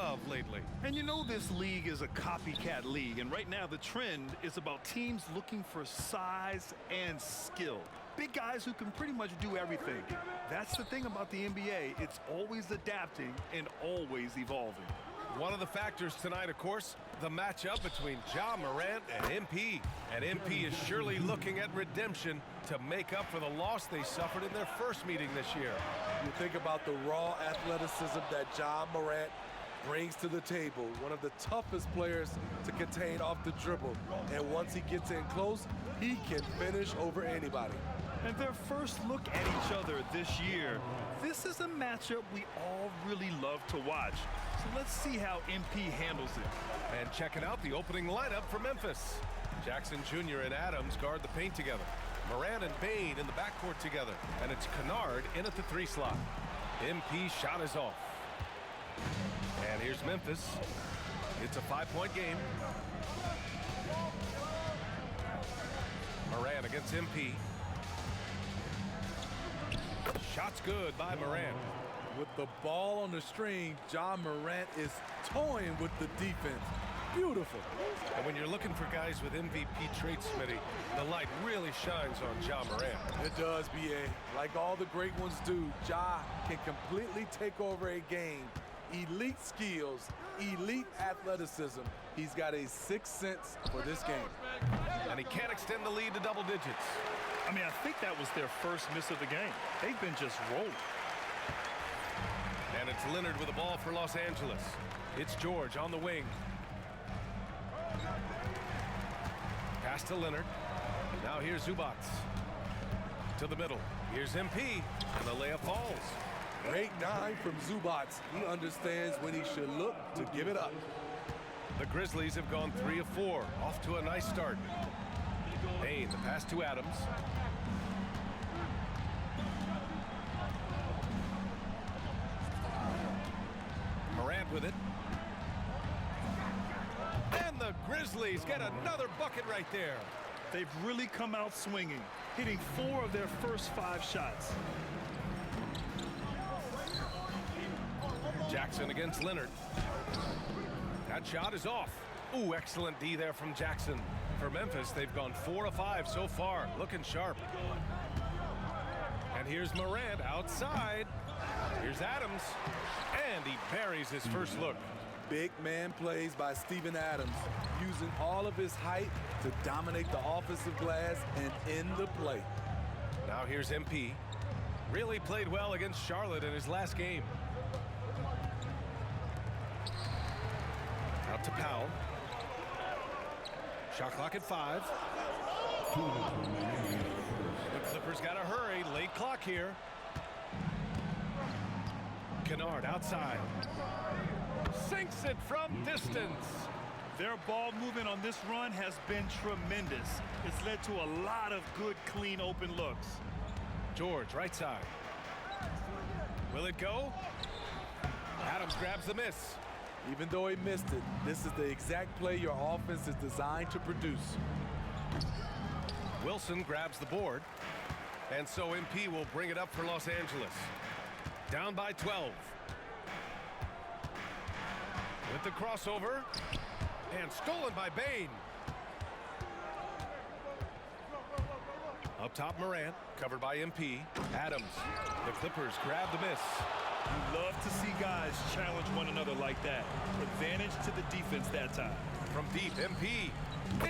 of lately. And you know this league is a copycat league, and right now the trend is about teams looking for size and skill. Big guys who can pretty much do everything. That's the thing about the NBA. It's always adapting and always evolving. One of the factors tonight, of course, the matchup between Ja Morant and MP. And MP is surely looking at redemption to make up for the loss they suffered in their first meeting this year. You think about the raw athleticism that Ja Morant brings to the table, one of the toughest players to contain off the dribble. And once he gets in close, he can finish over anybody. And their first look at each other this year, this is a matchup we all really love to watch. So let's see how MP handles it. And checking out the opening lineup for Memphis. Jackson Jr. and Adams guard the paint together. Morant and Bane in the backcourt together. And it's Kennard in at the 3 slot. MP's shot is off. And here's Memphis. It's a 5-point game. Morant against MP. Shot's good by Morant. With the ball on the string, Ja Morant is toying with the defense. Beautiful. And when you're looking for guys with MVP traits, Smitty, the light really shines on Ja Morant. It does, B.A. Like all the great ones do, Ja can completely take over a game. Elite skills, elite athleticism. He's got a sixth sense for this game. And he can't extend the lead to double digits. I mean, I think that was their first miss of the game. They've been just rolling. And it's Leonard with the ball for Los Angeles. It's George on the wing. Pass to Leonard. Now here's Zubac. To the middle. Here's MP. And the layup falls. Great dime from Zubac. He understands when he should look to give it up. The Grizzlies have gone 3 of 4. Off to a nice start. Bane, the pass to Adams. Morant with it. And the Grizzlies get another bucket right there. They've really come out swinging, hitting 4 of their first 5 shots. Jackson against Leonard. That shot is off. Ooh, excellent D there from Jackson. For Memphis, they've gone 4 of 5 so far, looking sharp. And here's Morant outside. Here's Adams. And he buries his first look. Big man plays by Steven Adams, using all of his height to dominate the offensive glass and end the play. Now here's MP. Really played well against Charlotte in his last game. Out to Powell. Shot clock at 5. The Clippers got to hurry. Late clock here. Kennard outside. Sinks it from distance. Their ball movement on this run has been tremendous. It's led to a lot of good, clean, open looks. George, right side. Will it go? Adams grabs the miss. Even though he missed it, this is the exact play your offense is designed to produce. Wilson grabs the board. And so MP will bring it up for Los Angeles. Down by 12. With the crossover. And stolen by Bane. Up top, Morant. Covered by MP. Adams. The Clippers grab the miss. You love to see guys challenge one another like that. Advantage to the defense that time. From deep, MP.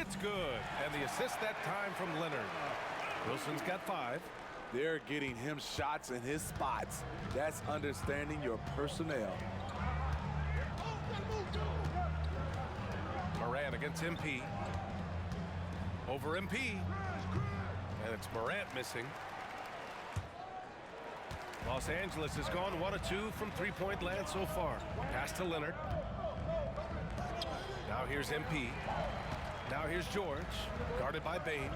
It's good. And the assist that time from Leonard. Wilson's got 5. They're getting him shots in his spots. That's understanding your personnel. Morant against MP. Over MP. And it's Morant missing. Los Angeles has gone 1 of 2 from 3-point land so far. Pass to Leonard. Now here's MP. Now here's George. Guarded by Bane.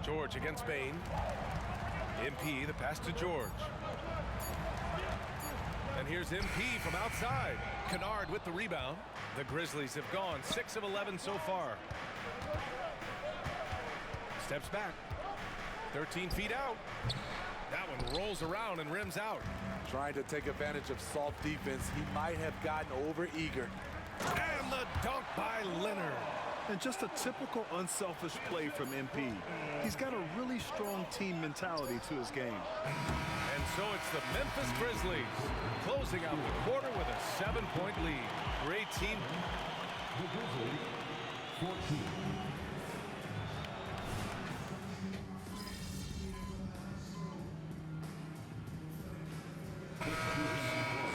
George against Bane. MP, the pass to George. And here's MP from outside. Kennard with the rebound. The Grizzlies have gone 6 of 11 so far. Steps back. 13 feet out. That one rolls around and rims out. Trying to take advantage of soft defense. He might have gotten over-eager. And the dunk by Leonard. And just a typical unselfish play from MP. He's got a really strong team mentality to his game. And so it's the Memphis Grizzlies closing out the quarter with a 7-point lead. Great team. The Grizzlies, 14.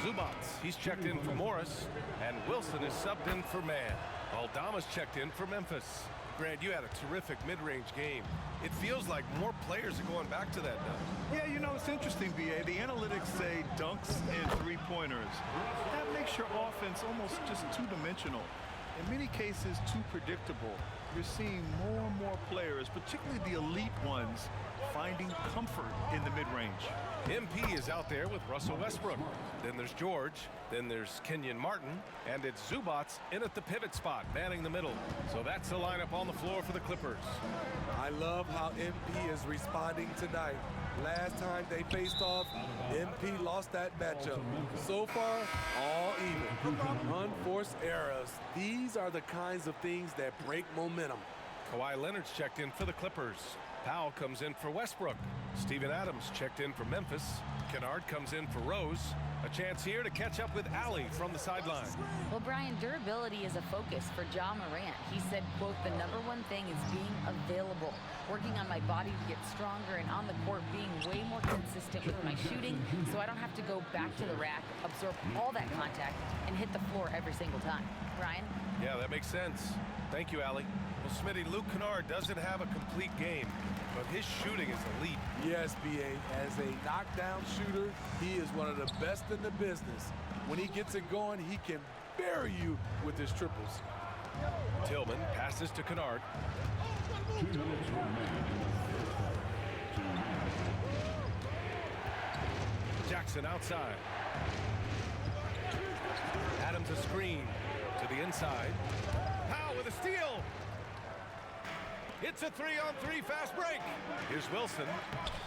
Zubats, he's checked in for Morris, and Wilson is subbed in for Mann. Aldama's checked in for Memphis. Grant, you had a terrific mid-range game. It feels like more players are going back to that now. Yeah, you know, it's interesting, B.A. The analytics say dunks and three-pointers. That makes your offense almost just two-dimensional. In many cases, too predictable. You're seeing more and more players, particularly the elite ones, finding comfort in the mid-range. MP is out there with Russell Westbrook. Then there's George. Then there's Kenyon Martin. And it's Zubats in at the pivot spot, manning the middle. So that's the lineup on the floor for the Clippers. I love how MP is responding tonight. Last time they faced off, MP lost that matchup. So far, all even. Unforced errors. These are the kinds of things that break momentum. Kawhi Leonard's checked in for the Clippers. Powell comes in for Westbrook. Steven Adams checked in for Memphis. Kennard comes in for Rose. A chance here to catch up with Allie from the sideline. Well, Brian, durability is a focus for Ja Morant. He said, quote, "The number one thing is being available, working on my body to get stronger, and on the court being way more consistent with my shooting so I don't have to go back to the rack, absorb all that contact, and hit the floor every single time." Brian? Yeah, that makes sense. Thank you, Allie. Well, Smitty, Luke Kennard doesn't have a complete game, but his shooting is elite. Yes, B.A. As a knockdown shooter, he is one of the best in the business. When he gets it going, he can bury you with his triples. Tillman passes to Kennard. 2 minutes remaining in the first half. Jackson outside. Adams a screen to the inside. Powell with a steal. It's a 3-on-3 fast break. Here's Wilson.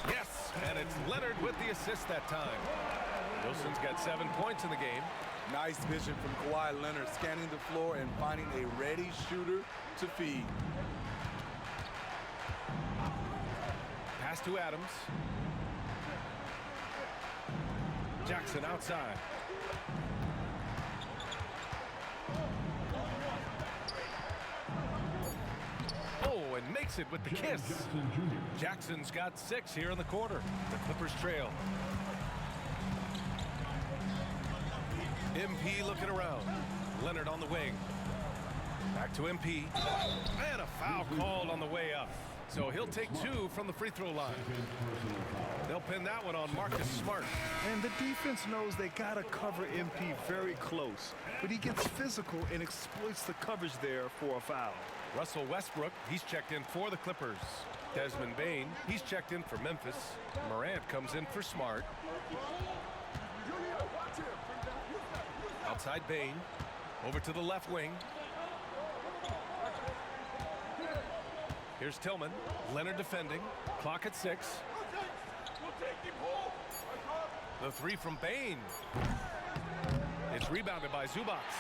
Yes, and it's Leonard with the assist that time. Wilson's got 7 points in the game. Nice vision from Kawhi Leonard, scanning the floor and finding a ready shooter to feed. Pass to Adams. Jackson outside. Oh, and makes it with the kiss. Jackson's got 6 here in the quarter. The Clippers trail. MP looking around. Leonard on the wing. Back to MP. And a foul called on the way up. So he'll take 2 from the free throw line. They'll pin that one on Marcus Smart. And the defense knows they got to cover MP very close. But he gets physical and exploits the coverage there for a foul. Russell Westbrook, he's checked in for the Clippers. Desmond Bane, he's checked in for Memphis. Morant comes in for Smart. Outside Bane, over to the left wing. Here's Tillman, Leonard defending, clock at 6. The 3 from Bane. It's rebounded by Zubats.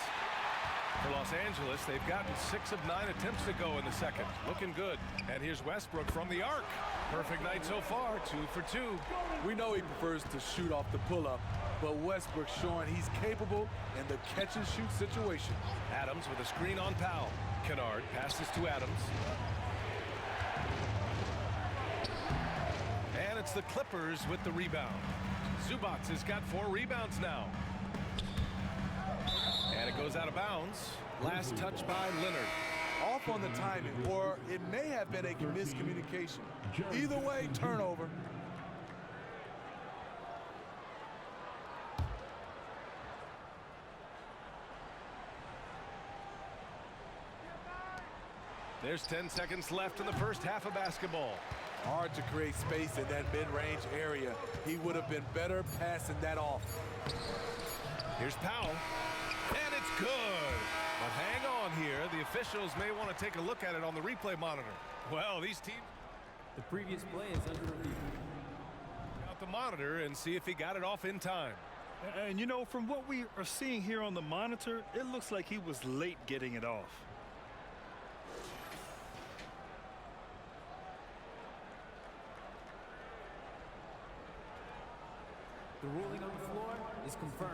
For Los Angeles, they've gotten 6 of 9 attempts to go in the second. Looking good. And here's Westbrook from the arc. Perfect night so far, 2 for 2. We know he prefers to shoot off the pull-up, but Westbrook's showing he's capable in the catch-and-shoot situation. Adams with a screen on Powell. Kennard passes to Adams. And it's the Clippers with the rebound. Zubats has got 4 rebounds now. And it goes out of bounds. Last touch by Leonard. Off on the timing, or it may have been a miscommunication. Either way, turnover. There's 10 seconds left in the first half of basketball. Hard to create space in that mid-range area. He would have been better passing that off. Here's Powell. And it's good. But hang on here. The officials may want to take a look at it on the replay monitor. Well, these teams... The previous play is under review. Out the monitor and see if he got it off in time. And, you know, from what we are seeing here on the monitor, it looks like he was late getting it off. The ruling on the floor is confirmed.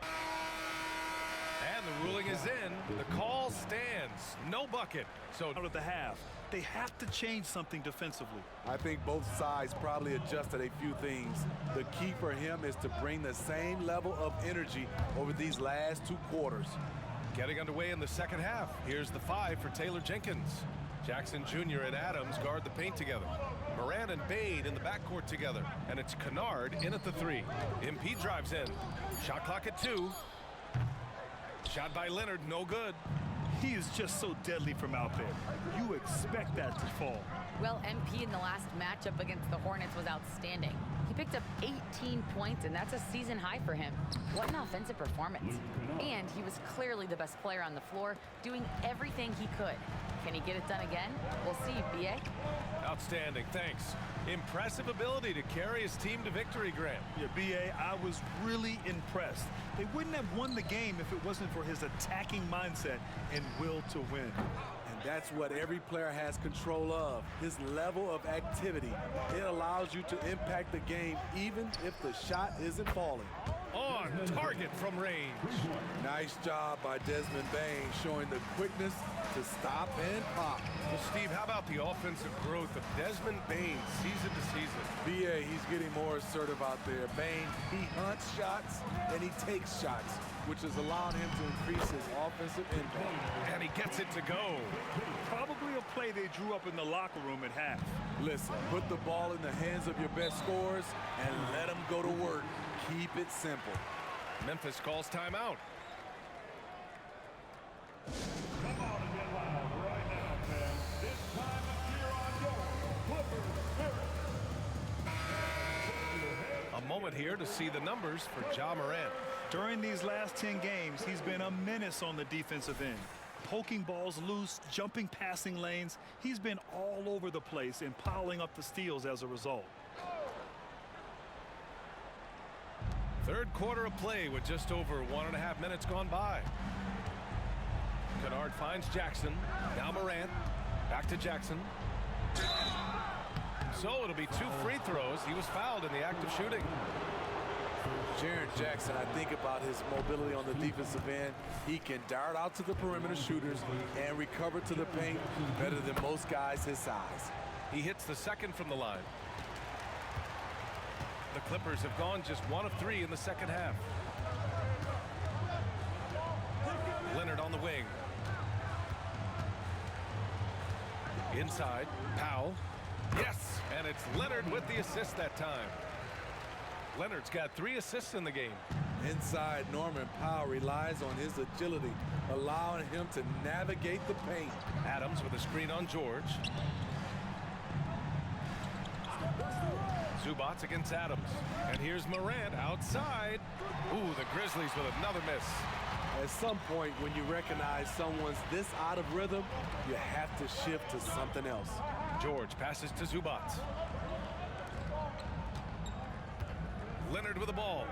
And the ruling is in. The call stands. No bucket. So Out of the half, they have to change something defensively. I think both sides probably adjusted a few things. The key for him is to bring the same level of energy over these last 2 quarters. getting underway in the second half. Here's the 5 for Taylor Jenkins. Jackson Jr. and Adams guard the paint together. Moran and Bade in the backcourt together. And it's Kennard in at the 3. MP drives in. Shot clock at 2. Shot by Leonard, no good. He is just so deadly from out there. You expect that to fall. Well, MP in the last matchup against the Hornets was outstanding. He picked up 18 points, and that's a season high for him. What an offensive performance. And he was clearly the best player on the floor, doing everything he could. Can he get it done again? We'll see, B.A. Outstanding, thanks. Impressive ability to carry his team to victory, Grant. Yeah, B.A., I was really impressed. They wouldn't have won the game if it wasn't for his attacking mindset and will to win. And that's what every player has control of, his level of activity. It allows you to impact the game even if the shot isn't falling. On target from range. Nice job by Desmond Bain, showing the quickness to stop and pop. Well, Steve, how about the offensive growth of Desmond Bain season to season? B.A., he's getting more assertive out there. Bain, he hunts shots and he takes shots, which is allowing him to increase his offensive impact. And he gets it to go. Probably a play they drew up in the locker room at half. Listen, put the ball in the hands of your best scorers and let them go to work. Keep it simple. Memphis calls timeout. Come on and get loud right now, fans. It's time to cheer on your Clipper Spirit. A moment here to see the numbers for Ja Morant. During these last 10 games, he's been a menace on the defensive end. Poking balls loose, jumping passing lanes. He's been all over the place and piling up the steals as a result. Third quarter of play with just over 1.5 minutes gone by. Kennard finds Jackson. Now Morant. Back to Jackson. So it'll be 2 free throws. He was fouled in the act of shooting. Jaren Jackson, I think about his mobility on the defensive end. He can dart out to the perimeter shooters and recover to the paint better than most guys his size. He hits the second from the line. The Clippers have gone just 1 of 3 in the second half. Leonard on the wing. Inside, Powell. Yes, and it's Leonard with the assist that time. Leonard's got 3 assists in the game. Inside, Norman Powell relies on his agility, allowing him to navigate the paint. Adams with a screen on George. Zubats against Adams. And here's Morant outside. Ooh, the Grizzlies with another miss. At some point, when you recognize someone's this out of rhythm, you have to shift to something else. George passes to Zubats. Leonard with the ball.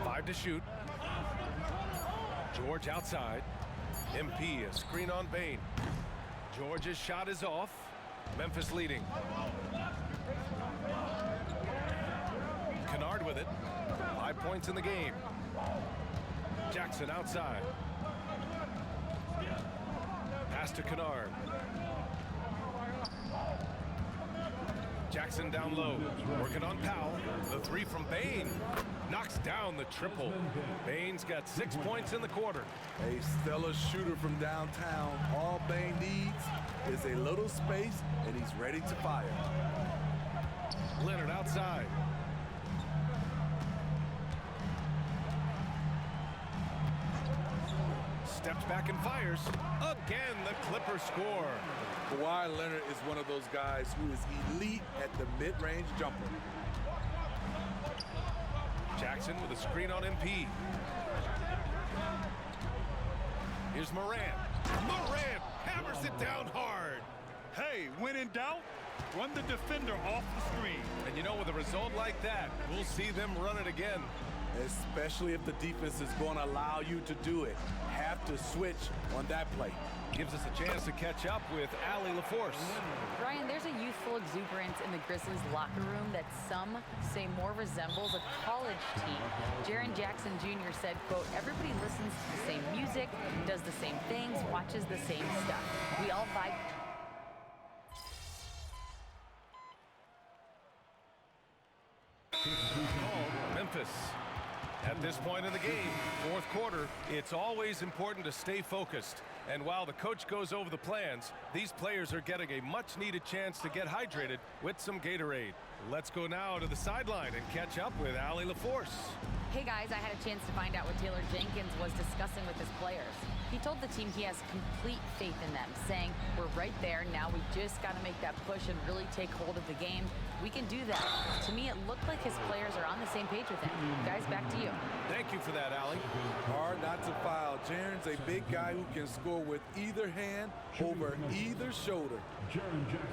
5 to shoot. George outside. MP, a screen on Bain. George's shot is off. Memphis leading. Kennard with it. 5 points in the game. Jackson outside. Pass to Kennard. Jackson down low. Working on Powell. The 3 from Bain. Knocks down the triple. Bain's got 6 points in the quarter. A stellar shooter from downtown. All Bain needs is a little space, and he's ready to fire. Leonard outside. Steps back and fires. Again, the Clippers score. Kawhi Leonard is one of those guys who is elite at the mid-range jumper. Jackson with a screen on MP. Here's Morant. Morant hammers it down hard. Hey, when in doubt, run the defender off the screen. And you know, with a result like that, we'll see them run it again. Especially if the defense is going to allow you to do it. Have to switch on that play. Gives us a chance to catch up with Allie LaForce. Brian, there's a youthful exuberance in the Grizzlies locker room that some say more resembles a college team. Jaren Jackson Jr. said, quote, everybody listens to the same music, does the same things, watches the same stuff. We all vibe. Memphis. At this point in the game, fourth quarter, it's always important to stay focused. And while the coach goes over the plans, these players are getting a much-needed chance to get hydrated with some Gatorade. Let's go now to the sideline and catch up with Allie LaForce. Hey guys, I had a chance to find out what Taylor Jenkins was discussing with his players. He told the team he has complete faith in them, saying, we're right there, now we just got to make that push and really take hold of the game. We can do that. To me, it looked like his players are on the same page with him. Guys, back to you. Thank you for that, Allie. Hard not to foul. Jaren's a big guy who can score with either hand over either shoulder.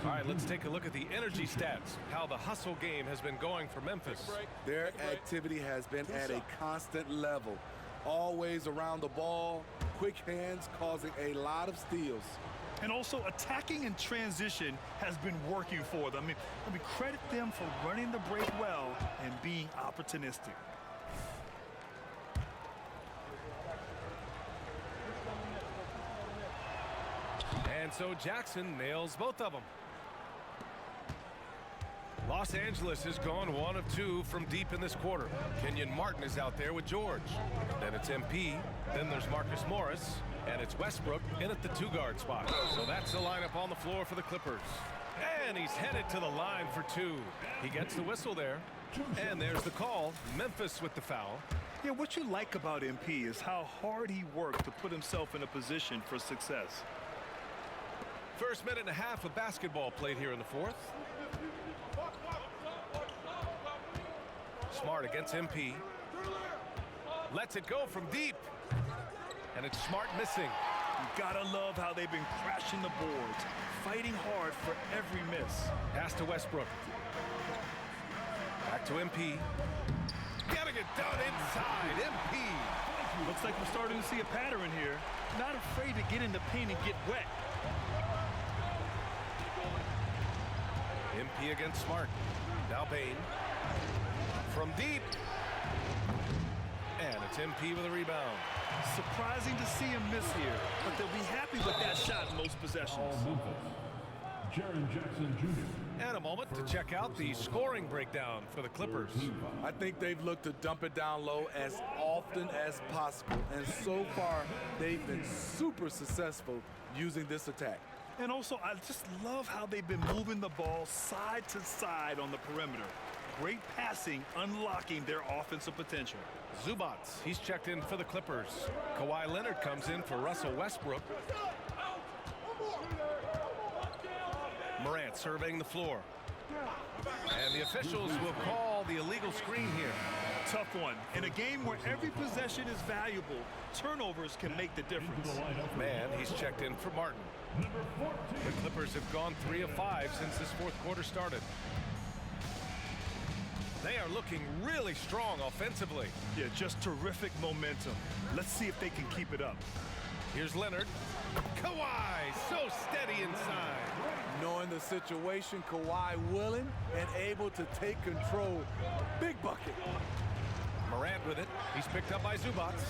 All right, let's take a look at the energy stats, how the hustle game has been going for Memphis. Their activity has been at a constant level. Always around the ball, quick hands causing a lot of steals. And also attacking in transition has been working for them. I mean, credit them for running the break well and being opportunistic. And so Jackson nails both of them. Los Angeles has gone 1 of 2 from deep in this quarter. Kenyon Martin is out there with George. Then it's MP. Then there's Marcus Morris. And it's Westbrook in at the 2-guard spot. So that's the lineup on the floor for the Clippers. And he's headed to the line for 2. He gets the whistle there. And there's the call. Memphis with the foul. Yeah, what you like about MP is how hard he worked to put himself in a position for success. First minute and a half of basketball played here in the fourth. Smart against MP. Lets it go from deep. And it's Smart missing. You gotta love how they've been crashing the boards, fighting hard for every miss. Pass to Westbrook. Back to MP. Getting it done inside. MP. Looks like we're starting to see a pattern here. Not afraid to get in the paint and get wet. MP against Smart. Now Bain. From deep. And it's MP with a rebound. Surprising to see him miss here, but they'll be happy with that shot in most possessions. Jaren Jackson Jr. And a moment to check out the scoring breakdown for the Clippers. I think they've looked to dump it down low as often as possible. And so far, they've been super successful using this attack. And also, I just love how they've been moving the ball side to side on the perimeter. Great passing, unlocking their offensive potential. Zubats, he's checked in for the Clippers. Kawhi Leonard comes in for Russell Westbrook. Morant surveying the floor. And the officials will call the illegal screen here. Tough one. In a game where every possession is valuable, turnovers can make the difference. Man, he's checked in for Martin. The Clippers have gone 3 of 5 since this fourth quarter started. They are looking really strong offensively. Yeah, just terrific momentum. Let's see if they can keep it up. Here's Leonard. Kawhi, so steady inside. Knowing the situation, Kawhi willing and able to take control. Big bucket. Morant with it. He's picked up by Zubats.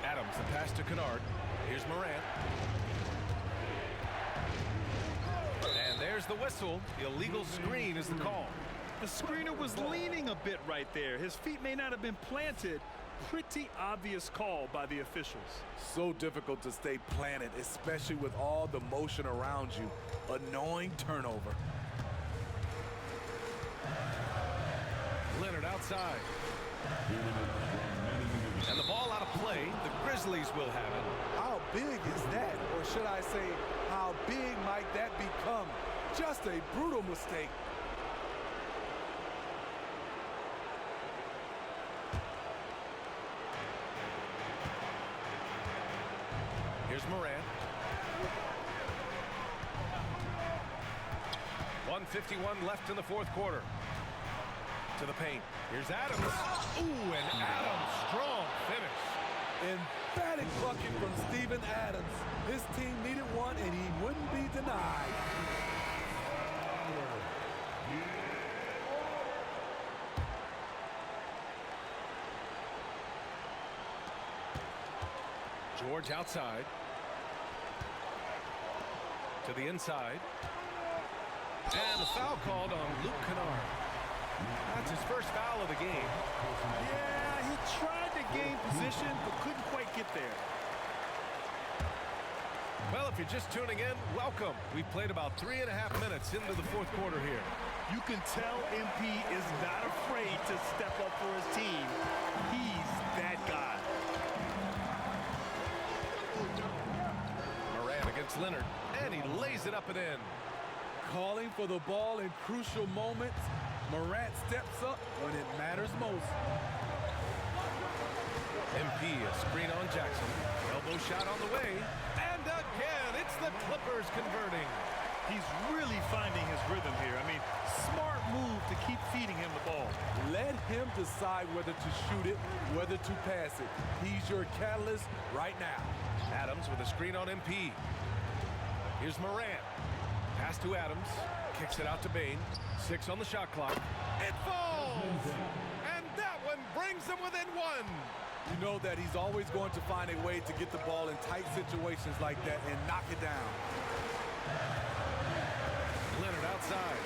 Adams, the pass to Kennard. Here's Morant. And there's the whistle. The illegal screen is the call. The screener was leaning a bit right there. His feet may not have been planted. Pretty obvious call by the officials. So difficult to stay planted, especially with all the motion around you. Annoying turnover. Leonard outside. And the ball out of play. The Grizzlies will have it. How big is that? Or should I say, how big might that become? Just a brutal mistake. Here's Morant. 7:51 left in the fourth quarter. To the paint. Here's Adams. Ooh, and Adams, strong finish. Emphatic bucket from Steven Adams. His team needed one, and he wouldn't be denied. George outside. To the inside. And the foul called on Luke Kennard. That's his first foul of the game. Yeah, he tried to gain position, but couldn't quite get there. Well, if you're just tuning in, welcome. We've played about 3.5 minutes into the fourth quarter here. You can tell MP is not afraid to step up for his team. He's that guy. Moran against Leonard, and he lays it up and in. Calling for the ball in crucial moments. Morant steps up when it matters most. MP, a screen on Jackson. Elbow shot on the way. And again, it's the Clippers converting. He's really finding his rhythm here. I mean, smart move to keep feeding him the ball. Let him decide whether to shoot it, whether to pass it. He's your catalyst right now. Adams with a screen on MP. Here's Moran. Pass to Adams. Kicks it out to Bane. 6 on the shot clock. It falls! And that one brings them within 1. You know that he's always going to find a way to get the ball in tight situations like that and knock it down. Leonard outside.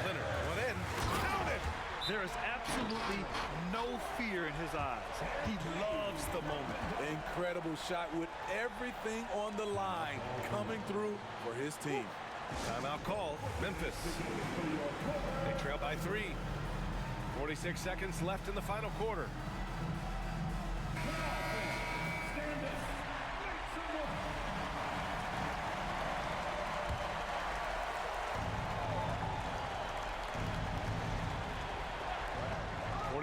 Leonard going in. Count it! There is absolutely no fear in his eyes. He loves the moment. Incredible shot with everything on the line coming through for his team. Timeout call. Memphis. They trail by 3. 46 seconds left in the final quarter.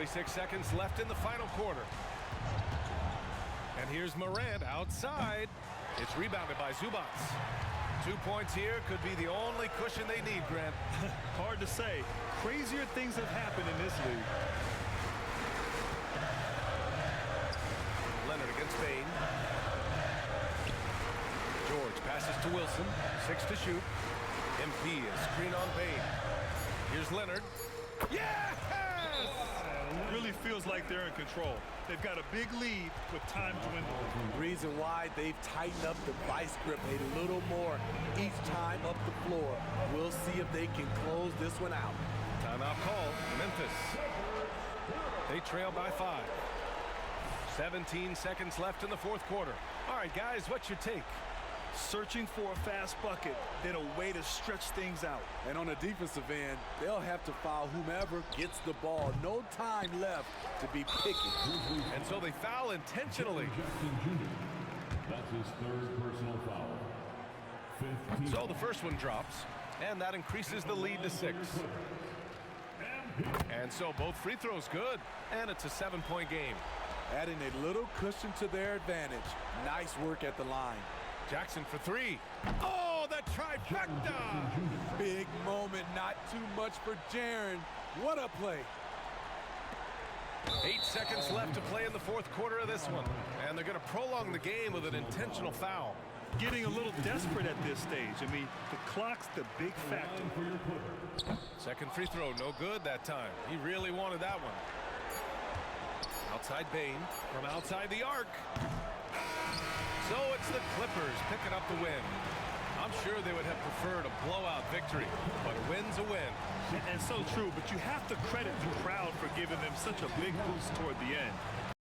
Six seconds left in the final quarter. And here's Morant outside. It's rebounded by Zubats. 2 points here could be the only cushion they need, Grant. Hard to say. Crazier things have happened in this league. Leonard against Bane. George passes to Wilson. 6 to shoot. MP is screen on Bane. Here's Leonard. Yes! Really feels like they're in control. They've got a big lead with time dwindling. Reason why they've tightened up the vice grip a little more each time up the floor. We'll see if they can close this one out. Timeout call, Memphis. They trail by 5. 17 seconds left in the fourth quarter. All right, guys, what's your take? Searching for a fast bucket, then a way to stretch things out. And on the defensive end, they'll have to foul whomever gets the ball. No time left to be picky. And so they foul intentionally. That's his 3rd personal foul. 15. So the first one drops, and that increases the lead to 6. And so both free throws good, and it's a 7-point game. Adding a little cushion to their advantage. Nice work at the line. Jackson for 3. Oh, the trifecta! Big moment, not too much for Jaren. What a play. 8 seconds left to play in the fourth quarter of this one. And they're going to prolong the game with an intentional foul. Getting a little desperate at this stage. I mean, the clock's the big factor. Second free throw, no good that time. He really wanted that one. Outside Bane from outside the arc. So it's the Clippers picking up the win. I'm sure they would have preferred a blowout victory, but a win's a win. And so true, but you have to credit the crowd for giving them such a big boost toward the end.